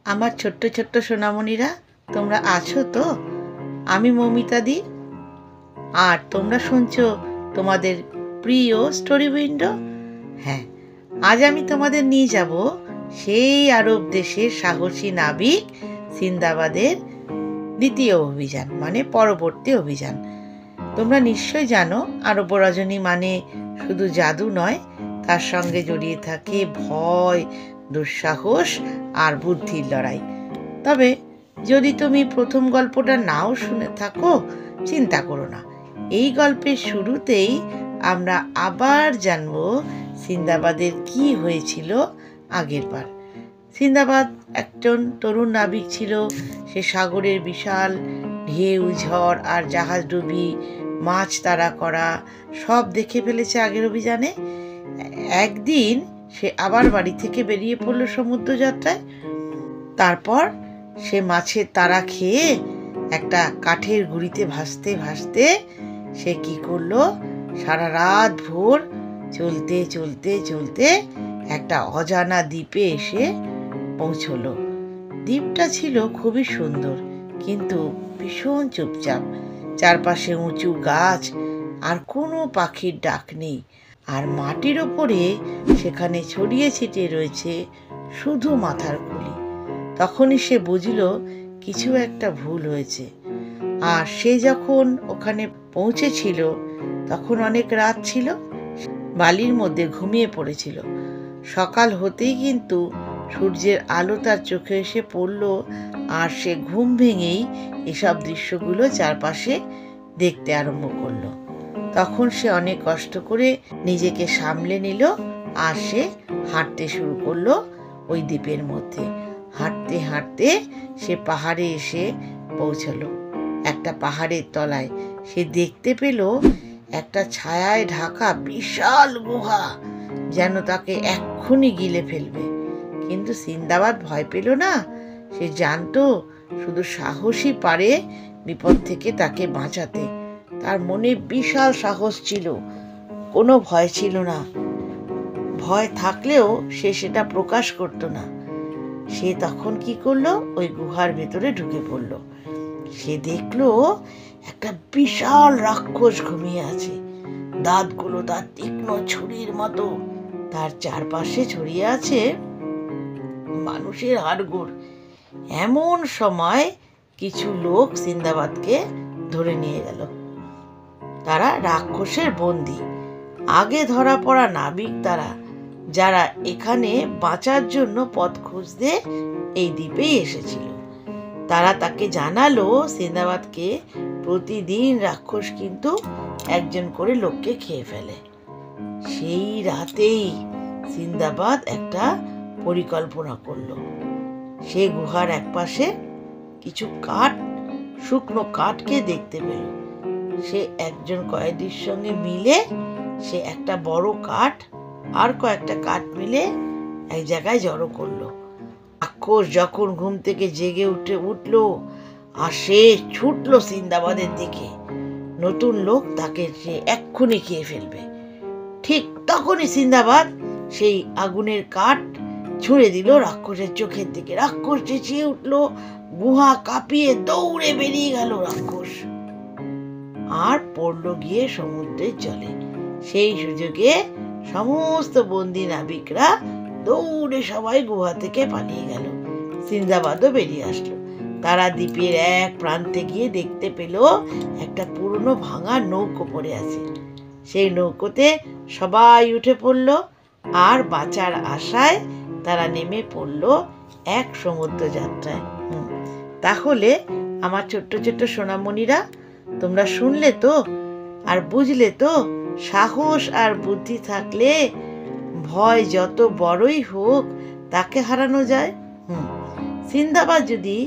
আমার ছোট্ট ছোট্ট সোনামণিরা, তোমরা আছো তো? আমি মৌমিতা দি, আর তোমরা শুনছো তোমাদের প্রিয় স্টোরি উইন্ডো। হ্যাঁ, আজ আমি তোমাদের নিয়ে যাব সেই আরব দেশের সাহসী নাবিক সিন্দাবাদের দ্বিতীয় অভিযান, মানে পরবর্তী অভিযান। তোমরা নিশ্চয় জানো, আরব রজনী মানে শুধু জাদু নয়, তার সঙ্গে জড়িয়ে থাকে ভয়, দুঃসাহস আর বুদ্ধির লড়াই। তবে যদি তুমি প্রথম গল্পটা নাও শুনে থাকো, চিন্তা করো না। এই গল্পের শুরুতেই আমরা আবার জানব সিন্দাবাদের কি হয়েছিল আগের বার। সিন্দাবাদ একজন তরুণ নাবিক ছিল। সে সাগরের বিশাল ঢেউ, ঝড় আর জাহাজ ডুবি, মাছ তাড়া করা সব দেখে ফেলেছে আগের অভিযানে। একদিন সে আবার বাড়ি থেকে বেরিয়ে পড়লো সমুদ্র যাত্রায়। তারপর সে মাছের তাড়া খেয়ে একটা কাঠের গুঁড়িতে ভাসতে ভাসতে সে কি করলো, সারা রাত ভোর চলতে চলতে চলতে একটা অজানা দ্বীপে এসে পৌঁছলো। দ্বীপটা ছিল খুবই সুন্দর, কিন্তু ভীষণ চুপচাপ। চারপাশে উঁচু গাছ আর কোনো পাখির ডাক নেই, আর মাটির ওপরে সেখানে ছড়িয়ে ছিটিয়ে রয়েছে শুধু মাথার খুলি। তখনই সে বুঝল কিছু একটা ভুল হয়েছে। আর সে যখন ওখানে পৌঁছেছিল তখন অনেক রাত ছিল, বালির মধ্যে ঘুমিয়ে পড়েছিল। সকাল হতেই কিন্তু সূর্যের আলো তার চোখে এসে পড়ল, আর সে ঘুম ভেঙেই এসব দৃশ্যগুলো চারপাশে দেখতে আরম্ভ করলো। তখন সে অনেক কষ্ট করে নিজেকে সামলে নিল, আর সে হাঁটতে শুরু করলো ওই দ্বীপের মধ্যে। হাঁটতে হাঁটতে সে পাহাড়ে এসে পৌঁছলো। একটা পাহাড়ের তলায় সে দেখতে পেল একটা ছায়ায় ঢাকা বিশাল গুহা, যেন তাকে এক্ষুনি গিলে ফেলবে। কিন্তু সিন্দাবাদ ভয় পেল না। সে জানতো শুধু সাহসী পারে বিপদ থেকে তাকে বাঁচাতে। তার মনে বিশাল সাহস ছিল, কোনো ভয় ছিল না। ভয় থাকলেও সে সেটা প্রকাশ করতো না। সে তখন কি করলো, ওই গুহার ভেতরে ঢুকে পড়লো। সে দেখলো একটা বিশাল রাক্ষস ঘুমিয়ে আছে। দাঁতগুলো তার তীক্ষ্ণ ছুরির মতো। তার চারপাশে ছড়িয়ে আছে মানুষের হাড়গোড়। এমন সময় কিছু লোক সিন্দাবাদকে ধরে নিয়ে গেল। তারা রাক্ষসের বন্দী, আগে ধরা পড়া নাবিক তারা, যারা এখানে বাঁচার জন্য পথ খুঁজতে এই দ্বীপেই এসেছিল। তারা তাকে জানালো সিন্দাবাদকে প্রতিদিন রাক্ষস কিন্তু একজন করে লোককে খেয়ে ফেলে। সেই রাতেই সিন্দাবাদ একটা পরিকল্পনা করলো। সে গুহার একপাশে কিছু শুকনো কাঠকে দেখতে পেল। সে একজন কয়েদির সঙ্গে মিলে সে একটা বড় কাঠ আর কয়েকটা কাঠ মিলে এক জায়গায় জড়ো করলো। রাক্ষস যখন ঘুম থেকে জেগে উঠলো, আর সে ছুটলো সিন্দাবাদের দিকে। নতুন লোক তাকে সে এক্ষুনি খেয়ে ফেলবে। ঠিক তখনই সিন্দাবাদ সেই আগুনের কাঠ ছুঁড়ে দিল রাক্ষসের চোখের দিকে। রাক্ষস চেঁচিয়ে উঠলো, গুহা কাঁপিয়ে দৌড়ে বেরিয়ে গেল রাক্ষস, আর পড়লো গিয়ে সমুদ্রের জলে। সেই সুযোগে সমস্ত বন্দী নাবিকরা দৌড়ে সবাই গুহা থেকে পালিয়ে গেল। সিন্দাবাদও বেরিয়ে আসলো। তারা দ্বীপের এক প্রান্তে গিয়ে দেখতে পেল একটা পুরনো ভাঙা নৌকো পড়ে আছে। সেই নৌকোতে সবাই উঠে পড়ল, আর বাঁচার আশায় তারা নেমে পড়ল এক সমুদ্র যাত্রায়। তাহলে আমার ছোট্ট ছোট্ট সোনামণিরা, তোমরা শুনলে তো আর বুঝলে তো, সাহস আর বুদ্ধি থাকলে ভয় যত বড়ই হোক তাকে হারানো যায়। সিন্দাবাদ যদি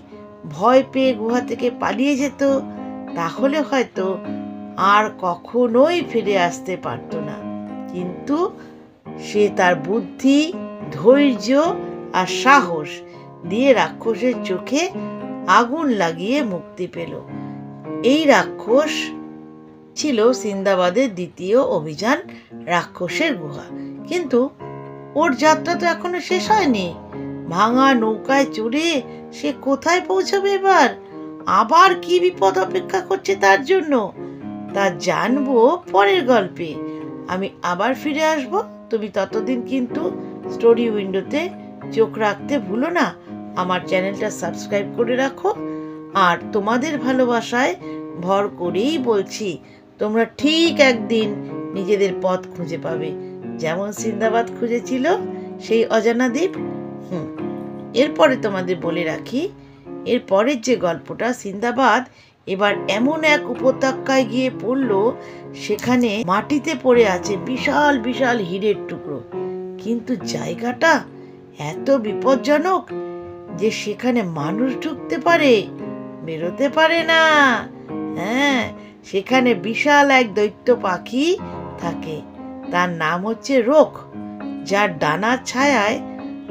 ভয় পেয়ে গুহা থেকে পালিয়ে যেত, তাহলে হয়তো আর কখনোই ফিরে আসতে পারত না। কিন্তু সে তার বুদ্ধি, ধৈর্য আর সাহস দিয়ে রাক্ষসের চোখে আগুন লাগিয়ে মুক্তি পেল। এই রাক্ষস ছিল সিন্দাবাদের দ্বিতীয় অভিযান, রাক্ষসের গুহা। কিন্তু ওর যাত্রা তো এখনো শেষ হয়নি। ভাঙা নৌকায় চড়ে সে কোথায় পৌঁছাবে এবার, আবার কি বিপদ অপেক্ষা করছে তার জন্য, তা জানবো পরের গল্পে। আমি আবার ফিরে আসব। তুমি ততদিন কিন্তু স্টোরি উইন্ডোতে চোখ রাখতে ভুলো না। আমার চ্যানেলটা সাবস্ক্রাইব করে রাখো। আর তোমাদের ভালোবাসায় ভর করেই বলছি, তোমরা ঠিক একদিন নিজেদের পথ খুঁজে পাবে, যেমন সিন্দাবাদ খুঁজেছিল সেই অজানা দ্বীপ। এরপরে তোমাদের বলে রাখি, এর পরের যে গল্পটা, সিন্দাবাদ এবার এমন এক উপত্যকায় গিয়ে পড়ল, সেখানে মাটিতে পড়ে আছে বিশাল বিশাল হীরের টুকরো। কিন্তু জায়গাটা এত বিপজ্জনক যে সেখানে মানুষ ঢুকতে পারে, বেরোতে পারে না। হ্যাঁ, সেখানে বিশাল এক দৈত্য পাখি থাকে, তার নাম হচ্ছে রোক, যার ডানার ছায়ায়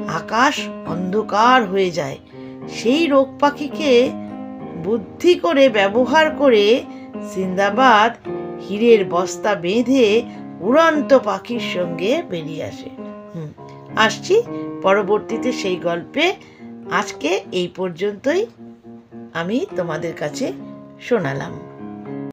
আকাশ অন্ধকার হয়ে যায়। সেই রোক পাখিকে বুদ্ধি করে ব্যবহার করে সিন্দাবাদ হীরের বস্তা বেঁধে উড়ন্ত পাখির সঙ্গে বেরিয়ে আসে। আসছি পরবর্তীতে সেই গল্পে। আজকে এই পর্যন্তই আমি তোমাদের কাছে শোনালাম।